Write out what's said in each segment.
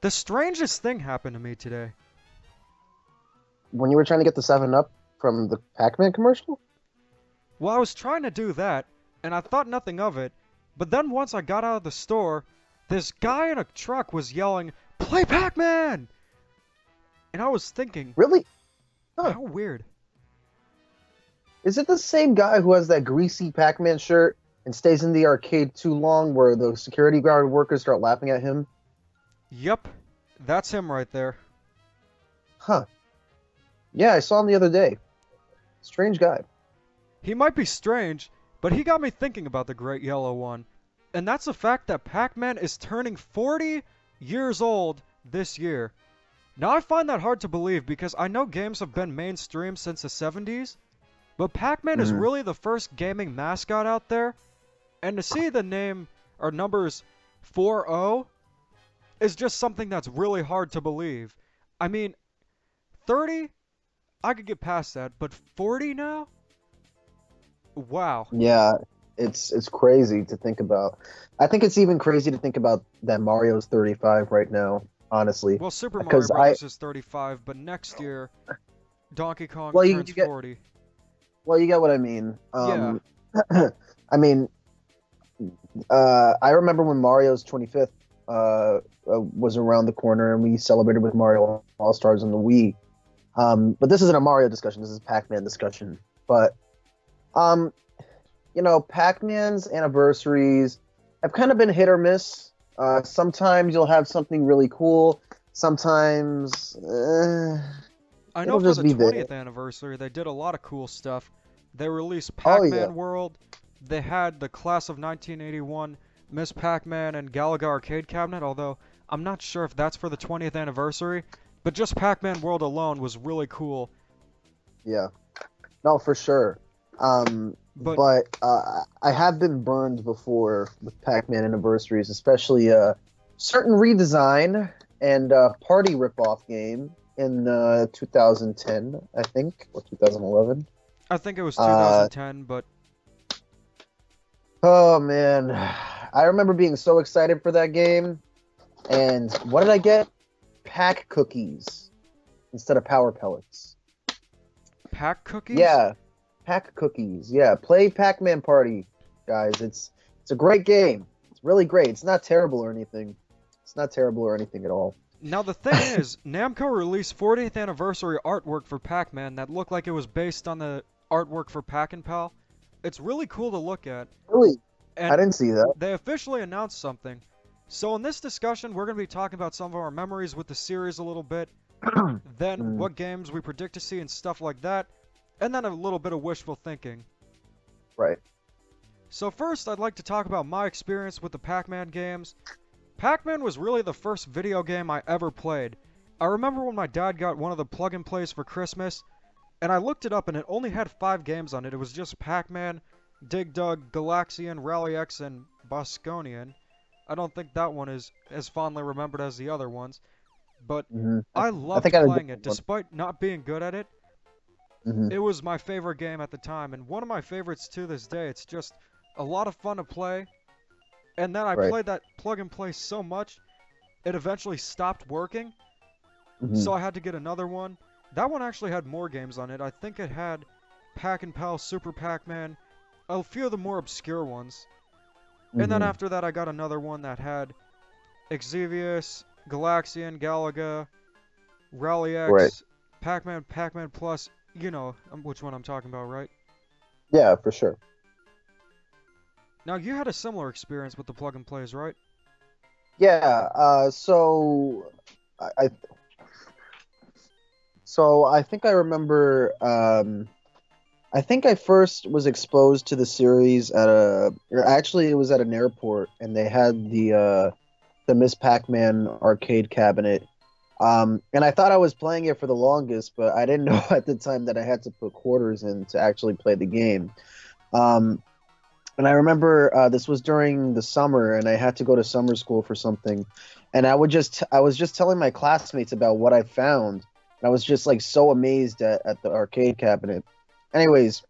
The strangest thing happened to me today. When you were trying to get the 7-Up from the Pac-Man commercial? Well, I was trying to do that, and I thought nothing of it, but then once I got out of the store, this guy in a truck was yelling, "Play Pac-Man!" And I was thinking, Really? Huh. how weird. Is it the same guy who has that greasy Pac-Man shirt and stays in the arcade too long where the security guard workers start laughing at him? Yep, that's him right there. Huh. Yeah, I saw him the other day. Strange guy. He might be strange, but he got me thinking about the Great Yellow One. And that's the fact that Pac-Man is turning 40 years old this year. Now I find that hard to believe because I know games have been mainstream since the 70s, but Pac-Man is Mhm. really the first gaming mascot out there, and to see the name or numbers 40 is just something that's really hard to believe. I mean, 30, I could get past that, but 40 now? Wow. Yeah, it's crazy to think about. I think it's even crazy to think about that Mario's 35 right now, honestly. Well, Super Mario Because Brothers is 35, but next year, Donkey Kong well, turns 40. you get what I mean. Yeah. I mean, I remember when Mario's 25th was around the corner, and we celebrated with Mario All Stars on the Wii. But this isn't a Mario discussion. This is a Pac-Man discussion. But um, Pac-Man's anniversaries have kind of been hit or miss. Sometimes you'll have something really cool. Sometimes I know it'll for just the be there. 20th anniversary, they did a lot of cool stuff. They released Oh yeah, Pac-Man World. They had the Class of 1981 Miss Pac-Man and Galaga arcade cabinet, although I'm not sure if that's for the 20th anniversary. But just Pac-Man World alone was really cool. yeah. No, for sure. But But I have been burned before with Pac-Man anniversaries, especially a certain redesign and party ripoff game in 2010, I think, or 2011. I think it was Uh, 2010, but oh man, I remember being so excited for that game. And what did I get? Pack cookies instead of power pellets. Pac Cookies? Yeah, pack cookies. Yeah, play Pac-Man Party, guys. It's a great game. It's really great. It's not terrible or anything. It's not terrible or anything at all. Now the thing is, Namco released 40th anniversary artwork for Pac-Man that looked like it was based on the artwork for Pac-N-Pal. It's really cool to look at, Really, I and didn't see that. they officially announced something. So in this discussion, we're going to be talking about some of our memories with the series a little bit, then Mm, what games we predict to see and stuff like that, and then a little bit of wishful thinking. right. So first, I'd like to talk about my experience with the Pac-Man games. Pac-Man was really the first video game I ever played. I remember when my dad got one of the plug-and-plays for Christmas, and I looked it up and it only had 5 games on it. It was just Pac-Man, Dig Dug, Galaxian, Rally X, and Bosconian. I don't think that one is as fondly remembered as the other ones, but I I loved think I had a playing it. different one. Despite not being good at it, Hmm. it was my favorite game at the time, and one of my favorites to this day. It's just a lot of fun to play. And then I Right. played that plug and play so much, it eventually stopped working, Hmm. so I had to get another one. That one actually had more games on it. I think it had Pac and Pal, Super Pac-Man, a few of the more obscure ones. And then Hmm. after that, I got another one that had Exvius, Galaxian, Galaga, Rally Right. X, Pac-Man, Pac-Man Plus. You know which one I'm talking about, right? Yeah, for sure. Now, you had a similar experience with the plug and plays, right? Yeah. I, I so I think I remember. I think I first was exposed to the series or actually it was at an airport, and they had the Miss Pac-Man arcade cabinet. And I thought I was playing it for the longest, but I didn't know at the time that I had to put quarters in to actually play the game. Um, and I remember this was during the summer, and I had to go to summer school for something, and I was just telling my classmates about what I found, and I was just like so amazed at the arcade cabinet. Anyways,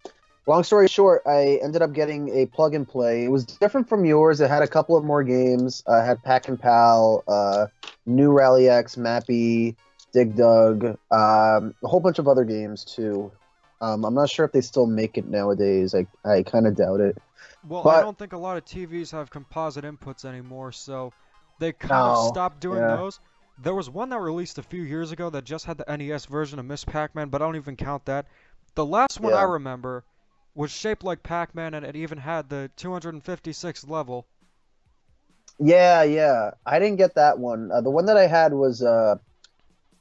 long story short, I ended up getting a plug and play. It was different from yours. It had a couple of more games. It had Pac and Pal. New Rally X, Mappy, Dig Dug, a whole bunch of other games too. I'm not sure if they still make it nowadays. I kind of doubt it. Well, I But don't think a lot of TVs have composite inputs anymore, so they kind of no, stopped doing yeah, those. There was one that released a few years ago that just had the NES version of Miss Pac-Man, but I don't even count that. The last one I yeah. remember was shaped like Pac-Man, and it even had the 256th level. Yeah, yeah. I didn't get that one. The one that I had was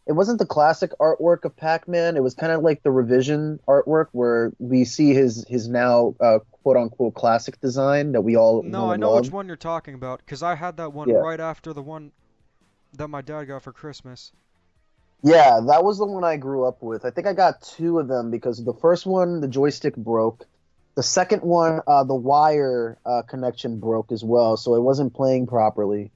it wasn't the classic artwork of Pac-Man. It was kind of like the revision artwork where we see his now quote unquote classic design that we all No, know I and know which love. one you're talking about, 'cause I had that one Yeah. right after the one that my dad got for Christmas. Yeah, that was the one I grew up with. I think I got two of them because the first one, the joystick broke. The second one, the wire connection broke as well, so it wasn't playing properly.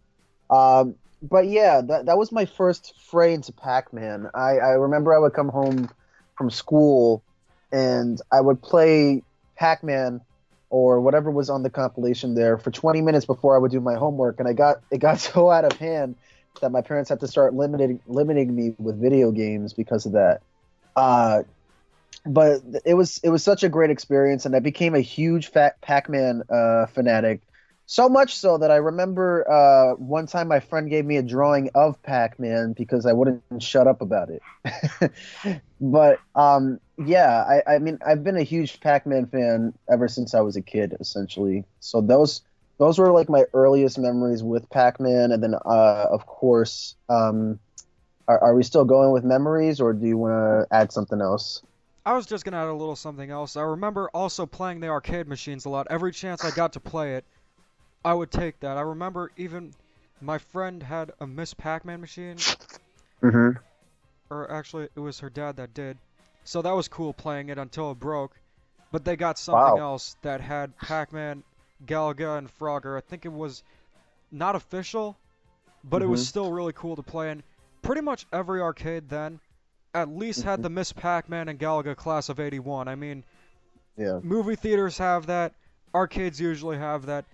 But yeah, that was my first foray into Pac-Man. I remember I would come home from school and I would play Pac-Man or whatever was on the compilation there for 20 minutes before I would do my homework, and it got so out of hand that my parents had to start limiting me with video games because of that. Uh, but it was such a great experience, and I became a huge fat Pac-Man fanatic. So much so that I remember one time my friend gave me a drawing of Pac-Man because I wouldn't shut up about it. But yeah, I mean I've been a huge Pac-Man fan ever since I was a kid, essentially. So those were like my earliest memories with Pac-Man, and then of course, are we still going with memories, or do you want to add something else? I was just gonna add a little something else. I remember also playing the arcade machines a lot. Every chance I got to play it, I would take that. I remember even my friend had a Miss Pac-Man machine, Mm-hmm. or actually it was her dad that did. So that was cool playing it until it broke. But they got something Wow. else that had Pac-Man, Galaga, and Frogger. I think it was not official, but it was Mm-hmm. still really cool to play. And pretty much every arcade then at least had Hmm. the Miss Pac-Man and Galaga class of '81. I mean, Yeah. movie theaters have that, arcades usually have that.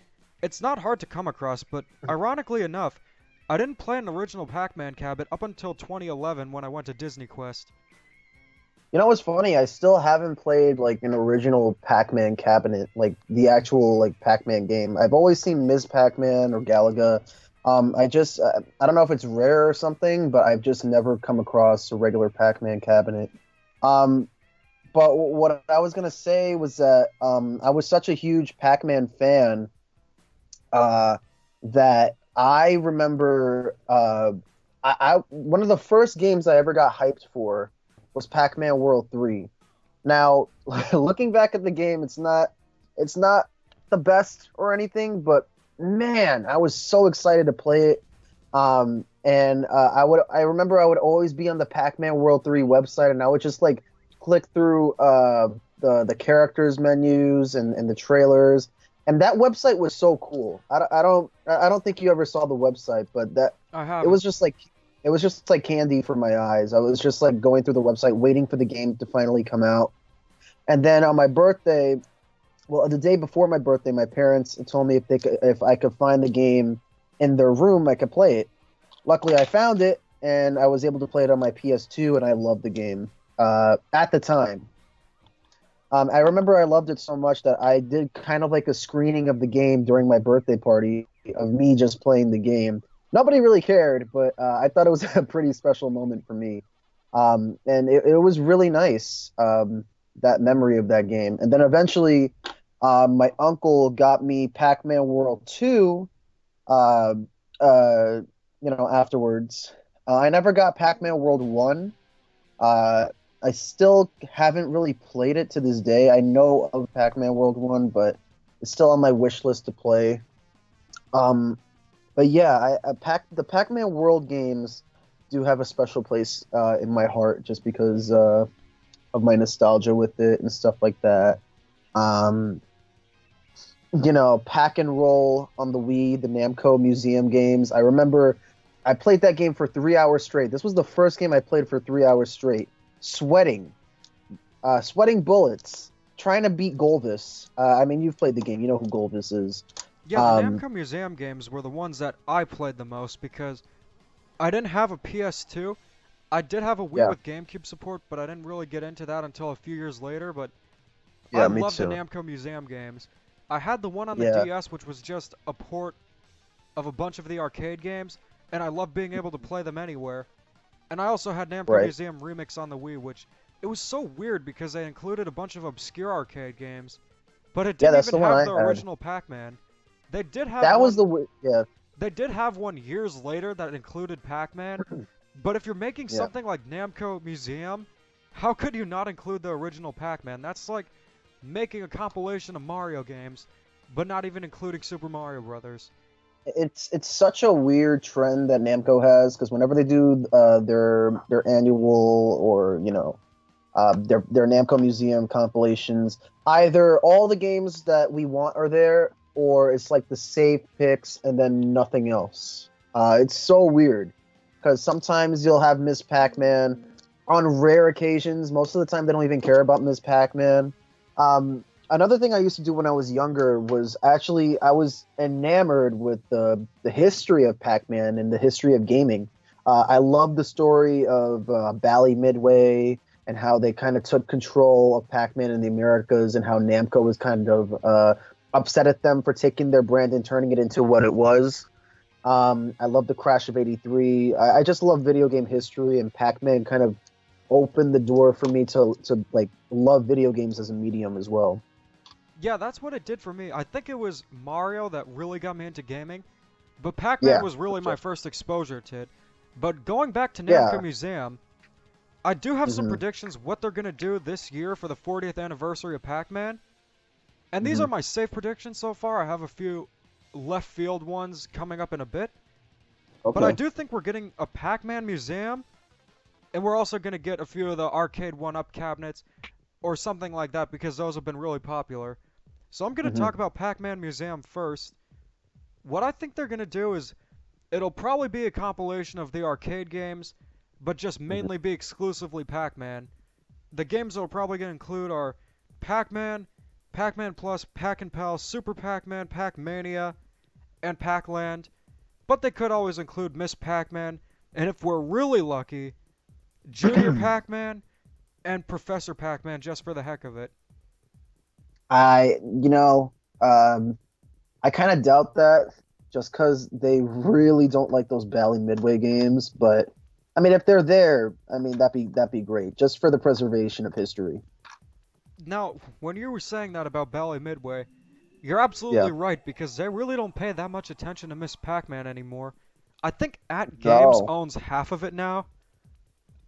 It's not hard to come across, but ironically enough, I didn't play an original Pac-Man cabinet up until 2011 when I went to Disney Quest. You know what's funny? I still haven't played like an original Pac-Man cabinet, like the actual like Pac-Man game. I've always seen Ms. Pac-Man or Galaga. I don't know if it's rare or something, but I've just never come across a regular Pac-Man cabinet. Um, but what I was gonna say was that I was such a huge Pac-Man fan uh, that I remember I one of the first games I ever got hyped for was Pac-Man World 3. Now, looking back at the game, it's not the best or anything, but man, I was so excited to play it. And I remember I would always be on the Pac-Man World 3 website, and I would just like click through the characters menus and the trailers, and that website was so cool. I don't think you ever saw the website, but that I it haven't. was just like it was just like candy for my eyes. I was just like going through the website, waiting for the game to finally come out. And then on my birthday, well, the day before my birthday, my parents told me if I could find the game in their room, I could play it. Luckily, I found it, and I was able to play it on my PS2, and I loved the game at the time. I remember I loved it so much that I did kind of like a screening of the game during my birthday party of me just playing the game. Nobody really cared, but I thought it was a pretty special moment for me. And it was really nice, that memory of that game. And then eventually, my uncle got me Pac-Man World 2, uh, uh, afterwards. I never got Pac-Man World 1. Uh, I still haven't really played it to this day. I know of Pac-Man World 1, but it's still on my wish list to play. Um, but yeah, the Pac-Man World games do have a special place in my heart just because of my nostalgia with it and stuff like that. Um, Pack and Roll on the Wii, the Namco Museum games. I remember I played that game for 3 hours straight. This was the first game I played for 3 hours straight, sweating, sweating bullets, trying to beat Golvis. I mean, you've played the game, you know who Golvis is. Yeah, the Um, Namco Museum games were the ones that I played the most because I didn't have a PS2. I did have a Wii Yeah, with GameCube support, but I didn't really get into that until a few years later. But I yeah, me love the too. Namco Museum games. I had the one on the Yeah, DS, which was just a port of a bunch of the arcade games, and I love being able to play them anywhere. And I also had Namco right. Museum Remix on the Wii, which it was so weird because they included a bunch of obscure arcade games, but it Yeah, didn't that's even the one have I the had. original Pac-Man. They did have That was one. yeah, They did have one years later that included Pac-Man, but if you're making yeah. something like Namco Museum, how could you not include the original Pac-Man? That's like making a compilation of Mario games, but not even including Super Mario Brothers. It's such a weird trend that Namco has because whenever they do their annual or their Namco Museum compilations, either all the games that we want are there, or it's like the safe picks and then nothing else. It's so weird because sometimes you'll have Miss Pac-Man. On rare occasions, most of the time they don't even care about Miss Pac-Man. Another thing I used to do when I was younger was actually I was enamored with the history of Pac-Man and the history of gaming. I love the story of Bally Midway and how they kind of took control of Pac-Man in the Americas and how Namco was kind of upset at them for taking their brand and turning it into what it was. I love the Crash of '83. I just love video game history, and Pac-Man kind of opened the door for me to like love video games as a medium as well. Yeah, that's what it did for me. I think it was Mario that really got me into gaming, but Pac-Man Yeah, was for really my sure. first exposure to it. But going back to Namco Yeah. Museum, I do have some Hmm. predictions what they're going to do this year for the 40th anniversary of Pac-Man. And these Hmm. are my safe predictions so far. I have a few left field ones coming up in a bit. But I Okay. do think we're getting a Pac-Man museum, and we're also going to get a few of the arcade one-up cabinets or something like that because those have been really popular. So I'm going to Hmm. talk about Pac-Man Museum first. What I think they're going to do is it'll probably be a compilation of the arcade games, but just Hmm. mainly be exclusively Pac-Man. The games that will probably going to include are Pac-Man, Pac-Man Plus, Pac-and-Pal, Super Pac-Man, Pac-Mania, and Pac-Land. But they could always include Miss Pac-Man, and if we're really lucky, Junior Pac-Man and Professor Pac-Man just for the heck of it. I, I kind of doubt that just because they really don't like those Bally Midway games. But I mean, if they're there, I mean that'd be great just for the preservation of history. Now, when you were saying that about Bally Midway, you're Yeah. absolutely right because they really don't pay that much attention to Miss Pac-Man anymore. I think At Games No. owns half of it now.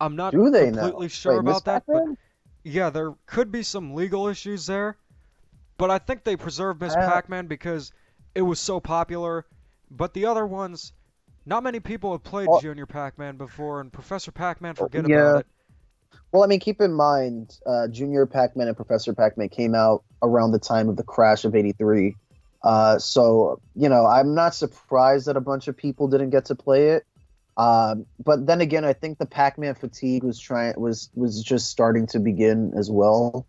I'm not Do they completely now? sure Wait, Miss about that, but Pac-Man? yeah, there could be some legal issues there. But I think they preserved Miss Uh, Pac-Man because it was so popular. But the other ones, not many people have played well, Junior Pac-Man before, and Professor Pac-Man forget about yeah. it. Well, I mean, keep in mind, Junior Pac-Man and Professor Pac-Man came out around the time of the crash of '83. So, I'm not surprised that a bunch of people didn't get to play it. But then again, I think the Pac-Man fatigue was just starting to begin as well.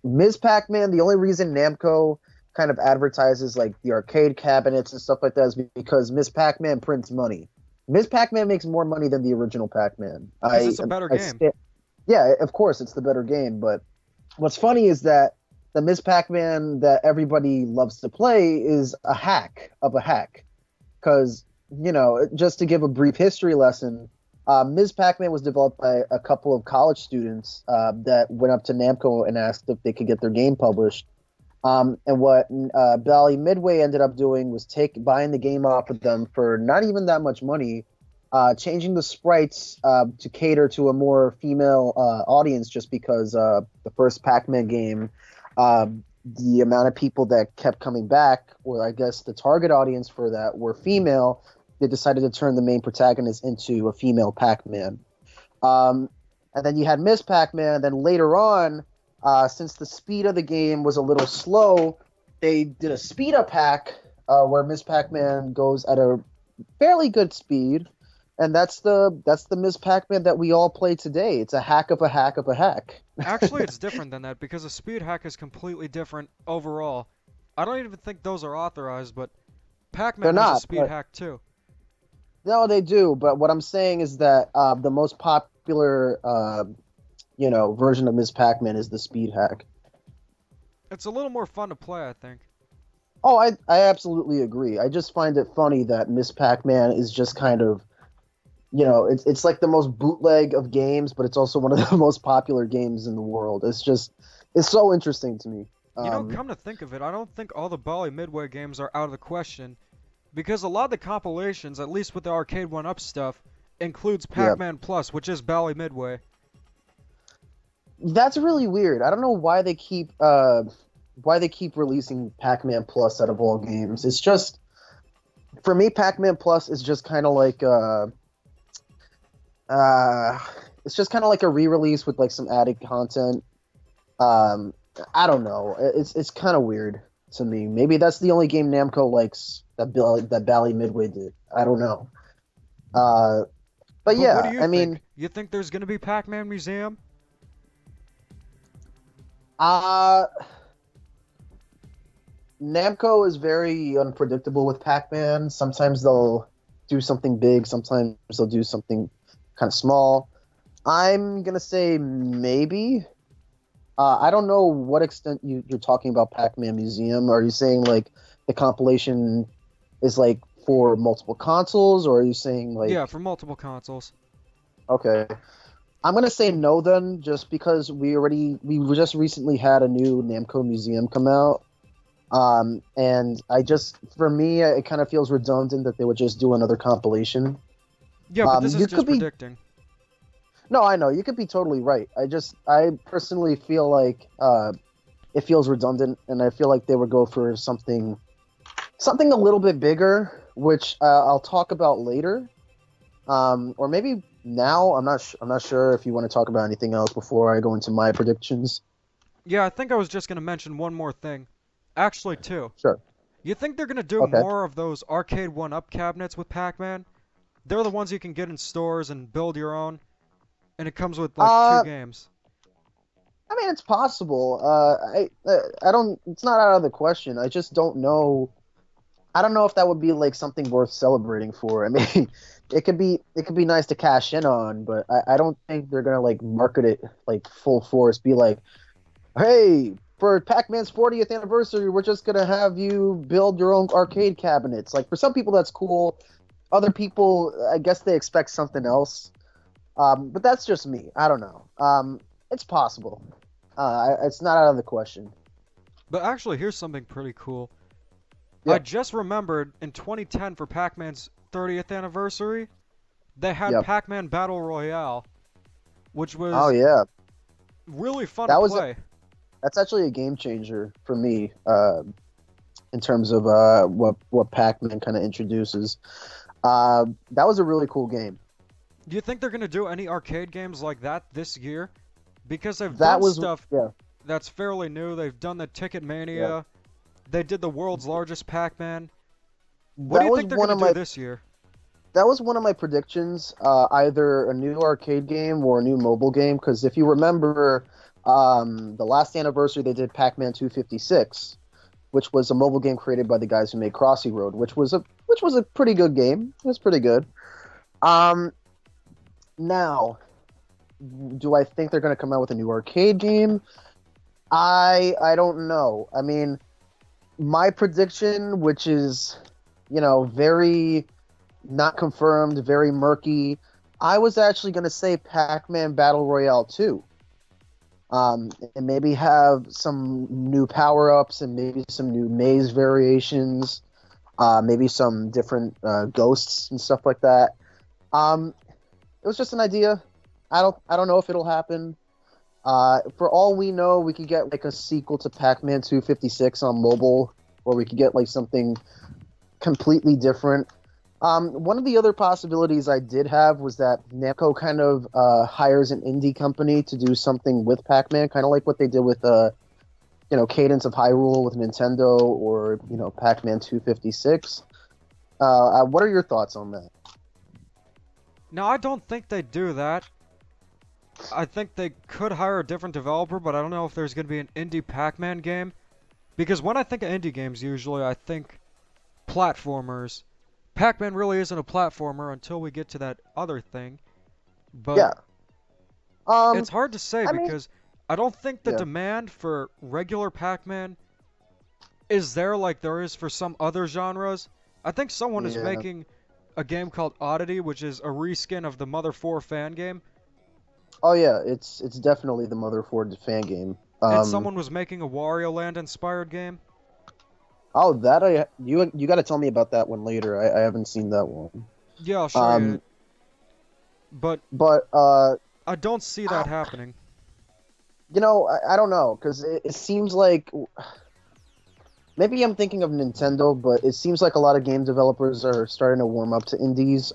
Ms. Pac-Man, the only reason Namco kind of advertises like the arcade cabinets and stuff like that is because Ms. Pac-Man prints money. Ms. Pac-Man makes more money than the original Pac-Man. Because it's a better I game. sta- yeah, of course it's the better game, but what's funny is that the Ms. Pac-Man that everybody loves to play is a hack of a hack. Because, just to give a brief history lesson, Ms. Pac-Man was developed by a couple of college students that went up to Namco and asked if they could get their game published. And what Bally Midway ended up doing was buying the game off of them for not even that much money, changing the sprites to cater to a more female audience, just because the first Pac-Man game, uh, the amount of people that kept coming back, or I guess the target audience for that were female. They decided to turn the main protagonist into a female Pac-Man. Um, and then you had Miss Pac-Man. Then later on, since the speed of the game was a little slow, they did a speed up hack where Miss Pac-Man goes at a fairly good speed, and that's the Miss Pac-Man that we all play today. It's a hack of a hack of a hack. Actually, it's different than that because a speed hack is completely different overall. I don't even think those are authorized, but They're Pac-Man has a not, speed but hack too. No, they do. But what I'm saying is that the most popular, version of Ms. Pac-Man is the speed hack. It's a little more fun to play, I think. Oh, I absolutely agree. I just find it funny that Miss Pac-Man is just kind of, it's like the most bootleg of games, but it's also one of the most popular games in the world. It's so interesting to me. You know, Um, come to think of it, I don't think all the Bally Midway games are out of the question, because a lot of the compilations, at least with the Arcade 1-Up stuff, includes yeah, Pac-Man Plus, which is Bally Midway. that's really weird. I don't know why they keep releasing Pac-Man Plus out of all games. It's just for me, Pac-Man Plus is just kind of like uh, it's just kind of like a re-release with like some added content. Um, I don't know. It's kind of weird to me. Maybe that's the only game Namco likes that Bally Midway did. I don't know. Uh, but But what do yeah, you I mean, think? You think there's gonna be Pac-Man Museum? uh, Namco is very unpredictable with Pac-Man. Sometimes they'll do something big. Sometimes they'll do something kind of small. I'm gonna say maybe. I don't know what extent you're talking about Pac-Man Museum. Are you saying like the compilation is like for multiple consoles, or are you saying Yeah, like for multiple consoles. okay? I'm gonna say no then, just because we just recently had a new Namco Museum come out, and for me it kind of feels redundant that they would just do another compilation. Yeah, but this is You could just be predicting. no, I know you could be totally right. I personally feel like it feels redundant, and I feel like they would go for something a little bit bigger, which I'll talk about later, or maybe now. I'm not sure if you want to talk about anything else before I go into my predictions. Yeah, I think I was just gonna mention one more thing. Actually, two. Sure. You think they're gonna do Okay. more of those Arcade 1-Up cabinets with Pac-Man? They're the ones you can get in stores and build your own, and it comes with like two Uh, games. I mean, it's possible. I don't. It's not out of the question. I just don't know. I don't know if that would be like something worth celebrating for. I mean, it could be nice to cash in on, but I don't think they're gonna like market it like full force. Be like, hey, for Pac-Man's 40th anniversary, we're just gonna have you build your own arcade cabinets. Like for some people, that's cool. Other people, I guess they expect something else. But that's just me. I don't know. It's possible. It's not out of the question. But actually, here's something pretty cool. I Yep. just remembered in 2010 for Pac-Man's 30th anniversary, they had Yep. Pac-Man Battle Royale, which Oh was yeah. really fun to That was play. that's actually a game changer for me. In terms of what Pac-Man kind of introduces. That was a really cool game. Do you think they're gonna do any arcade games like that this year? Because they've That done was stuff yeah, that's fairly new. They've done the Ticket yeah. Mania. They did the world's largest Pac-Man. What do That you was think they're one gonna of do my this year? that was one of my predictions. Either a new arcade game or a new mobile game. Because if you remember, the last anniversary they did Pac-Man 256, which was a mobile game created by the guys who made Crossy Road, which was a pretty good game. It was pretty good. Um, Now, do I think they're going to come out with a new arcade game? I don't know. I mean, my prediction, which is, very not confirmed, very murky. I was actually going to say Pac-Man Battle Royale 2. And maybe have some new power-ups and maybe some new maze variations, maybe some different ghosts and stuff like that. Um, it was just an idea. I don't know if it'll happen. For all we know, we could get like a sequel to Pac-Man 256 on mobile, or we could get like something completely different. One of the other possibilities I did have was that Namco kind of hires an indie company to do something with Pac-Man, kind of like what they did with Cadence of Hyrule with Nintendo, or Pac-Man 256. What are your thoughts on that? Now, I don't think they do that. I think they could hire a different developer, but I don't know if there's gonna be an indie Pac-Man game. Because when I think of indie games, usually I think platformers. Pac-Man really isn't a platformer until we get to that other thing, but Yeah. Um, it's hard to say I mean, because I don't think the yeah, demand for regular Pac-Man is there like there is for some other genres. I think someone is yeah. making a game called Oddity, which is a reskin of the Mother 4 fan game, Oh yeah, it's definitely the Motherford fan game. and someone was making a Wario Land inspired game. Oh, that you got to tell me about that one later. I haven't seen that one. Yeah, I'll show you Um, it, but but I don't see that happening. I don't know because it seems like maybe I'm thinking of Nintendo, but it seems like a lot of game developers are starting to warm up to indies.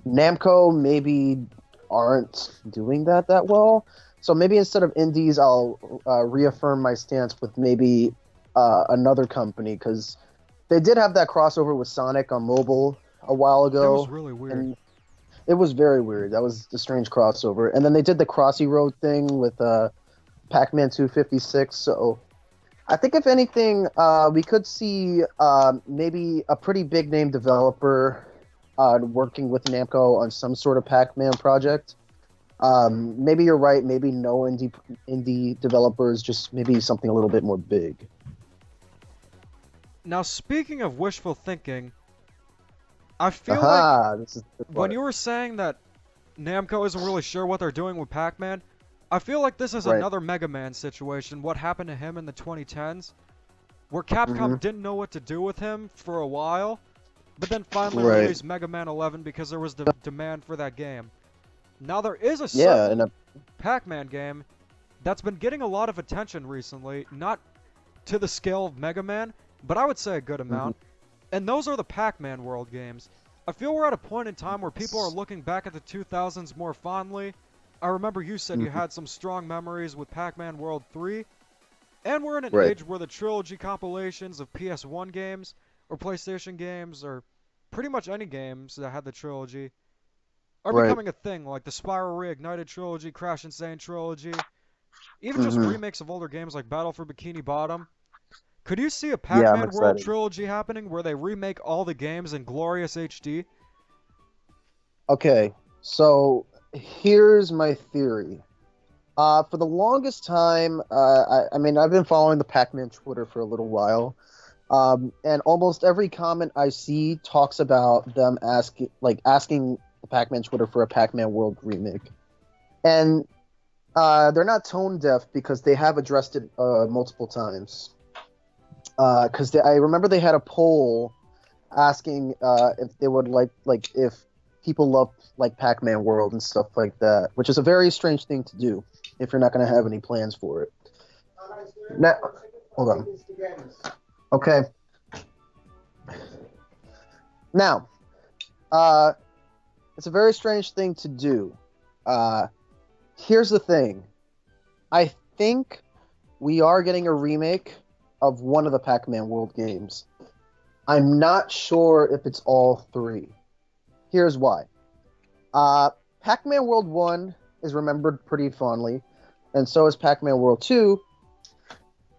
Namco maybe aren't doing that well. So maybe instead of indies, I'll reaffirm my stance with maybe another company because they did have that crossover with Sonic on mobile a while That was ago, really weird. and it was very weird. That was a strange crossover. And then they did the Crossy Road thing with Pac-Man 256. So I think if anything, we could see maybe a pretty big name developer working with Namco on some sort of Pac-Man project. Maybe you're right. Maybe no indie developers, just maybe something a little bit more big. Now, speaking of wishful thinking, I feel like Aha! This is the when part. you were saying that Namco isn't really sure what they're doing with Pac-Man, I feel like this is Right. another Mega Man situation, what happened to him in the 2010s, where Hmm. Capcom didn't know what to do with him for a while, but then finally Right. released Mega Man 11 because there was the demand for that game. Now there is a Yeah, and certain Pac-Man game that's been getting a lot of attention recently, not to the scale of Mega Man, but I would say a good mhm. amount, and those are the Pac-Man World games. I feel we're at a point in time where people are looking back at the 2000s more fondly. I remember you said you Mhm. had some strong memories with Pac-Man World 3, and we're in an Right. age where the Trilogy compilations of PS1 games, or PlayStation games, or pretty much any games that had the Trilogy, are Right. becoming a thing, like the Spiral Reignited Trilogy, Crash Insane Trilogy, even just Hmm. remakes of older games like Battle for Bikini Bottom. Could you see a Yeah, I'm Pac-Man World excited. trilogy happening where they remake all the games in glorious HD? Okay, so here's my theory. For the longest time, I mean, I've been following the Pac-Man Twitter for a little while, and almost every comment I see talks about them asking the Pac-Man Twitter for a Pac-Man World remake, and they're not tone deaf because they have addressed it multiple times. Because I remember they had a poll asking if they would like if people love like Pac-Man World and stuff like that, which is a very strange thing to do if you're not going to have any plans for it. Now, hold on. Okay. Now, uh, it's a very strange thing to do. Uh, here's the thing. I think we are getting a remake of one of the Pac-Man World games. I'm not sure if it's all three. Here's why. Uh, Pac-Man World 1 is remembered pretty fondly, and so is Pac-Man World 2.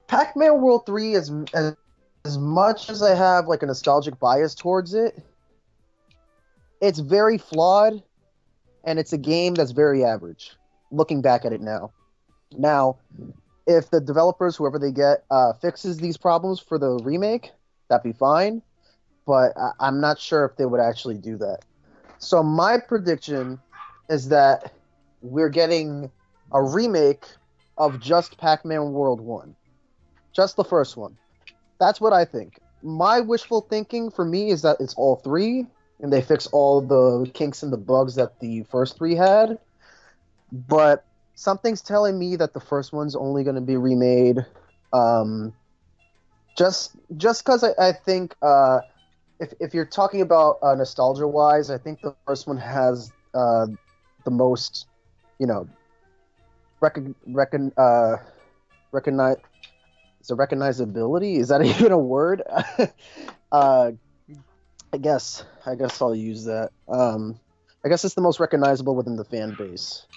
Pac-Man World 3 is as much as I have like a nostalgic bias towards it, it's very flawed and it's a game that's very average looking back at it now. Now, if the developers, whoever they get, fixes these problems for the remake, that'd be fine, but I'm not sure if they would actually do that. So my prediction is that we're getting a remake of just Pac-Man World 1. Just the first one. That's what I think. My wishful thinking for me is that it's all three, and they fix all the kinks and the bugs that the first three had. But something's telling me that the first one's only going to be remade. Um, just because I think if you're talking about nostalgia wise, I think the first one has the most, you know, recognize is it recognizability? Is that even a word? uh, I guess I'll use that. I guess it's the most recognizable within the fan base.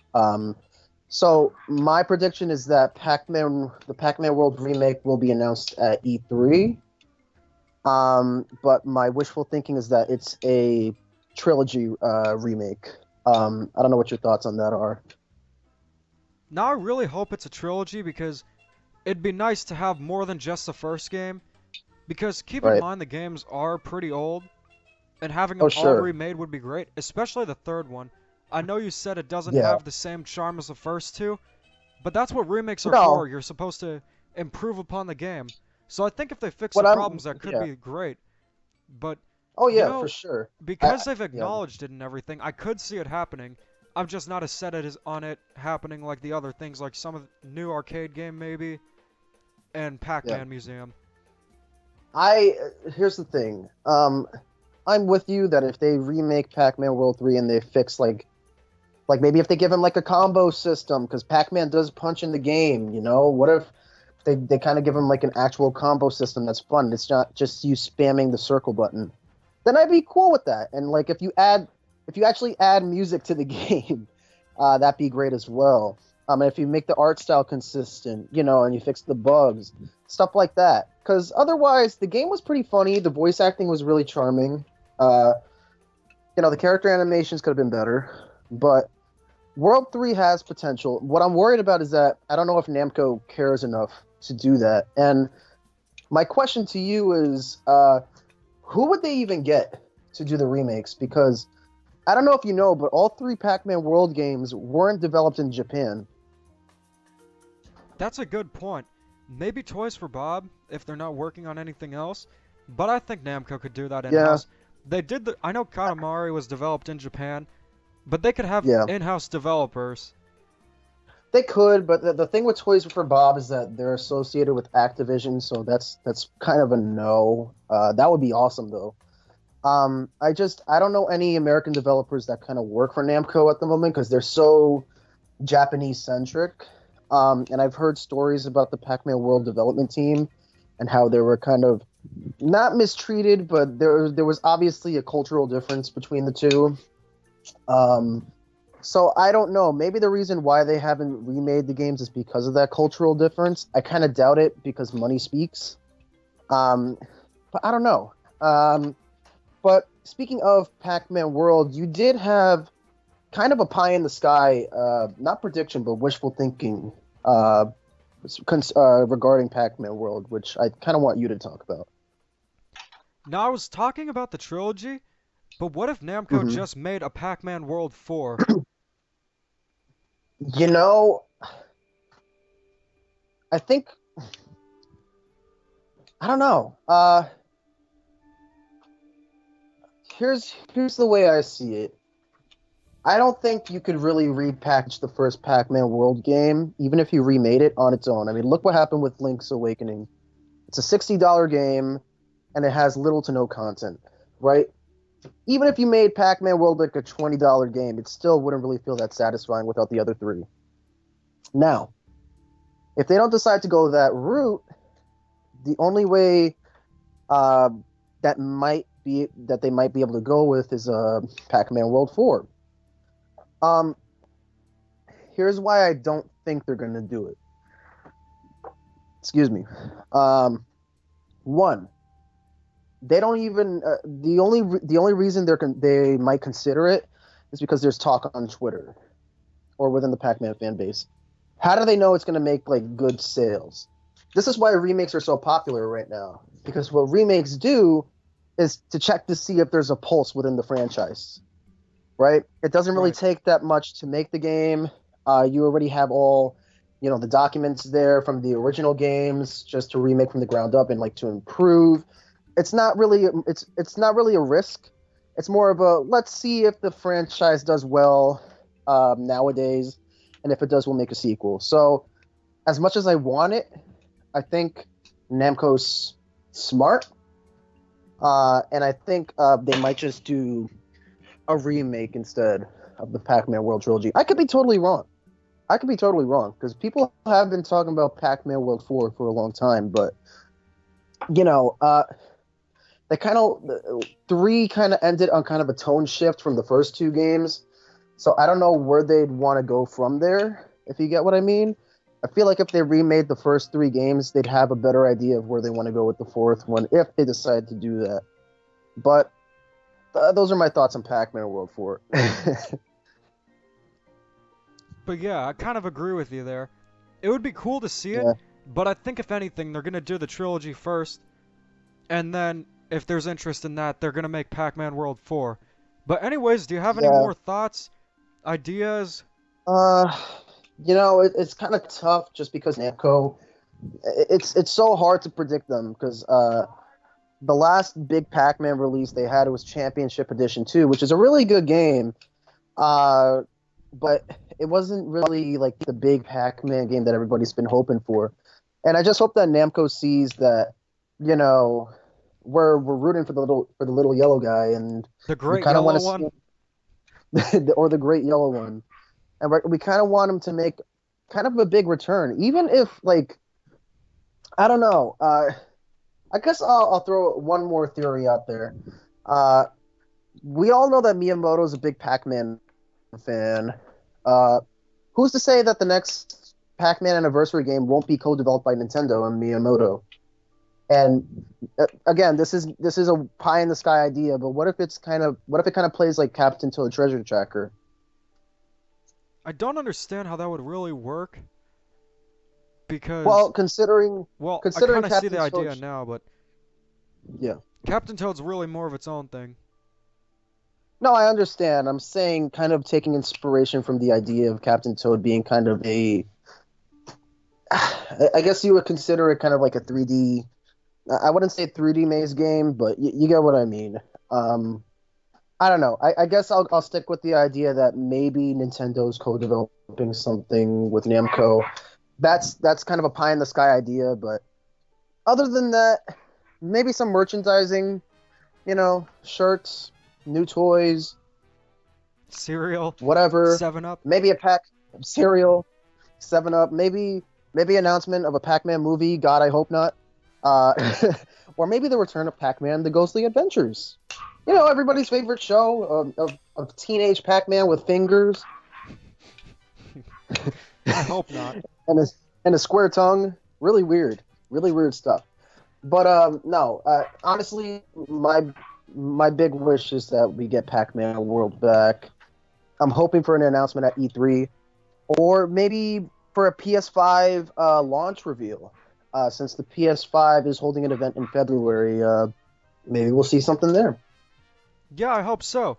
So my prediction is that the Pac-Man World remake will be announced at E3. But my wishful thinking is that it's a trilogy remake. I don't know what your thoughts on that are. Now I really hope it's a trilogy because it'd be nice to have more than just the first game. Because keep in Right. mind the games are pretty old, and having Oh, them all sure. remade would be great, especially the third one. I know you said it doesn't Yeah. have the same charm as the first two, but that's what remakes are No. for. You're supposed to improve upon the game. So I think if they fix the What I'm. problems, that could Yeah. be great. But, Oh, you yeah, for know, sure. because they've Yeah. acknowledged it and everything, I could see it happening. I'm just not as set as on it happening like the other things, like some of the new arcade game maybe, and Yeah. Pac-Man Museum. I Here's the thing. I'm with you that if they remake Pac-Man World 3 and they fix like maybe if they give him like a combo system because Pac-Man does punch in the game, what if they kind of give him like an actual combo system that's fun. It's not just you spamming the circle button. Then I'd be cool with that. And like if you actually add music to the game, that'd be great as well. And if you make the art style consistent, and you fix the bugs, stuff like that. Because otherwise, the game was pretty funny. The voice acting was really charming. Uh, the character animations could have been better, but World 3 has potential. What I'm worried about is that I don't know if Namco cares enough to do that. And my question to you is, who would they even get to do the remakes? Because I don't know if you know, but all three Pac-Man World games weren't developed in Japan. That's a good point. Maybe Toys for Bob if they're not working on anything else, but I think Namco could do that Yeah, in-house. I know Katamari was developed in Japan, but they could have yeah. in-house developers. They could, but the thing with Toys for Bob is that they're associated with Activision, so that's kind of a no. That would be awesome though. I don't know any American developers that kind of work for Namco at the moment because they're so Japanese centric. And I've heard stories about the Pac-Man World development team and how they were kind of not mistreated, but there was obviously a cultural difference between the two. Um, so I don't know. Maybe the reason why they haven't remade the games is because of that cultural difference. I kind of doubt it because money speaks. Um, but I don't know. But speaking of Pac-Man World, you did have kind of a pie in the sky, not prediction, but wishful thinking regarding Pac-Man World, which I kind of want you to talk about. Now I was talking about the trilogy, but what if Namco hmm just made a Pac-Man World 4? You know, I think I don't know. Here's the way I see it. I don't think you could really repackage the first Pac-Man World game, even if you remade it on its own. I mean, look what happened with Link's Awakening. It's a $60 game, and it has little to no content, right? Even if you made Pac-Man World like a $20 game, it still wouldn't really feel that satisfying without the other three. Now, if they don't decide to go that route, the only way uh, that they might be able to go with is Pac-Man World 4. Um, Here's why I don't think they're going to do it. Excuse me. One, they don't even the only reason they might consider it is because there's talk on Twitter or within the Pac-Man fan base. How do they know it's going to make like good sales? This is why remakes are so popular right now, because what remakes do is to check to see if there's a pulse within the franchise, right? It doesn't really Right. take that much to make the game. You already have all, the documents there from the original games, just to remake from the ground up and like to improve. It's not really a risk. It's more of a let's see if the franchise does well nowadays, and if it does, we'll make a sequel. So, as much as I want it, I think Namco's smart, and I think they might just do a remake instead of the Pac-Man World Trilogy. I could be totally wrong. Because people have been talking about Pac-Man World 4 for a long time, but you know, they kind of three kind of ended on kind of a tone shift from the first two games. So I don't know where they'd want to go from there, if you get what I mean. I feel like if they remade the first 3 games, they'd have a better idea of where they want to go with the fourth one if they decide to do that. But those are my thoughts on Pac-Man World 4. But yeah, I kind of agree with you there. It would be cool to see it, Yeah. but I think if anything, they're gonna do the trilogy first, and then if there's interest in that, they're gonna make Pac-Man World 4. But anyways, do you have any Yeah. more thoughts, ideas? Uh, it's kind of tough just because Namco. It's so hard to predict them because the last big Pac-Man release they had was Championship Edition 2, which is a really good game. But it wasn't really like the big Pac-Man game that everybody's been hoping for. And I just hope that Namco sees that, you know, we're rooting for the little yellow guy, and The we Great kind of want Yellow to One? see or the great yellow one, and we kind of want him to make kind of a big return, even if like I don't know. I guess I'll throw one more theory out there. Uh, we all know that Miyamoto's a big Pac-Man fan. Uh, who's to say that the next Pac-Man Anniversary game won't be co-developed by Nintendo and Miyamoto? And again, this is a pie in the sky idea, but what if it kind of plays like Captain Toad Treasure Tracker? I don't understand how that would really work, because, Well, considering well, I considering kind of see Captain the idea Toad, now, but yeah. Captain Toad's really more of its own thing. No, I understand. I'm saying kind of taking inspiration from the idea of Captain Toad being kind of a I guess you would consider it kind of like a 3D. I wouldn't say 3D maze game, but you get what I mean. Um, I don't know. I guess I'll stick with the idea that maybe Nintendo's co-developing something with Namco. That's kind of a pie in the sky idea, but other than that, maybe some merchandising, shirts, new toys, Cereal, whatever. 7-Up. Maybe a pack of cereal, 7-Up, maybe announcement of a Pac-Man movie. God, I hope not. Uh, or maybe the return of Pac-Man: The Ghostly Adventures. Everybody's favorite show of teenage Pac-Man with fingers I hope not. and a square tongue. Really weird stuff. But no, honestly, my big wish is that we get Pac-Man World back. I'm hoping for an announcement at E3, or maybe for a PS5 launch reveal. Since the PS5 is holding an event in February, maybe we'll see something there. Yeah, I hope so.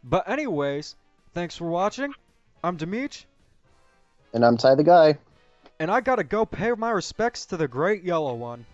But anyways, thanks for watching. I'm Demeech, And I'm Ty the Guy. and I gotta go pay my respects to the Great Yellow One.